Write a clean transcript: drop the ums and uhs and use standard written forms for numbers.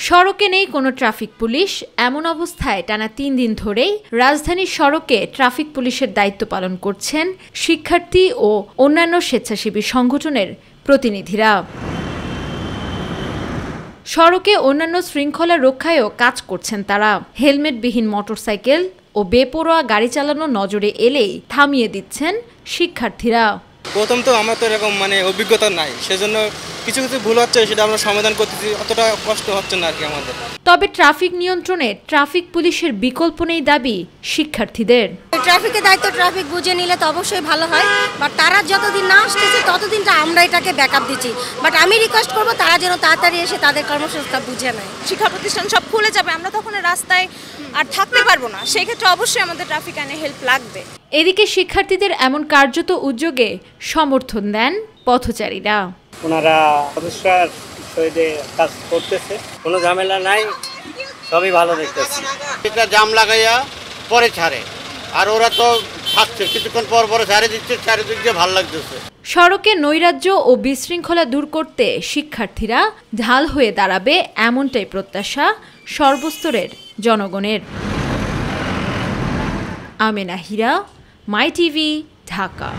সড়কে নেই কোনো ট্রাফিক পুলিশ। এমন অবস্থায় টানা ৩ দিন ধরেই রাজধানীর সড়কে ট্রাফিক পুলিশের দায়িত্ব পালন করছেন শিক্ষার্থী ও অন্যান্য স্বেচ্ছাসেবী সংগঠনের প্রতিনিধিরা। সড়কে অন্যান্য শৃঙ্খলা রক্ষায়ও কাজ করছেন তারা। হেলমেটবিহীন মোটরসাইকেল ও বেপরোয়া গাড়ি চালানো নজরে এলেই থামিয়ে দিচ্ছেন শিক্ষার্থীরা। প্রথম তো আমার তো এরকম অভিজ্ঞতা নাই, সেজন্য কিছু কিছু ভুল হচ্ছে, সেটা আমরা সমাধান করতেছি, অতটা কষ্ট হচ্ছে না আর কি আমাদের। তবে ট্রাফিক নিয়ন্ত্রণে ট্রাফিক পুলিশের বিকল্প নেই দাবি শিক্ষার্থীদের। ট্রাফিকের দায়িত্ব ট্রাফিক বুঝে নিলে তো অবশ্যই ভালো হয়, বাট তারা যতদিন না আসতেছে ততদিনটা আমরা এটাকে ব্যাকআপ দিচ্ছি। বাট আমি রিকোয়েস্ট করবো তারা যেন তাড়াতাড়ি এসে তাদের কর্মসংস্থান বুঝে নেয়। শিক্ষা প্রতিষ্ঠান সব খুলে যাবে, আমরা তখন রাস্তায় আর থাকতে পারবো না, সেই ক্ষেত্রে অবশ্যই আমাদের ট্রাফিক আইনে হেল্প লাগবে। এদিকে শিক্ষার্থীদের এমন কার্যত উদ্যোগে সমর্থন দেন পথচারীরা। ওনারা অবসর সহিতে কাজ করতেছে, কোনো ঝামেলা নাই, সবই ভালো দেখতেছি। এটা জাম লাগাইয়া পরে ছাড়ে, আর ওরা তো থাকছে কিছুক্ষণ পর পরে ছাড়ে দিচ্ছে, চারিদিক দিয়ে ভালো লাগতেছে। সড়কে নৈরাজ্য ও বিশৃঙ্খলা দূর করতে শিক্ষার্থীরা ঢাল হয়ে দাঁড়াবে, এমনটাই প্রত্যাশা সর্বস্তরের জনগণের। আমেনা হীরা, মাই টিভি, ঢাকা।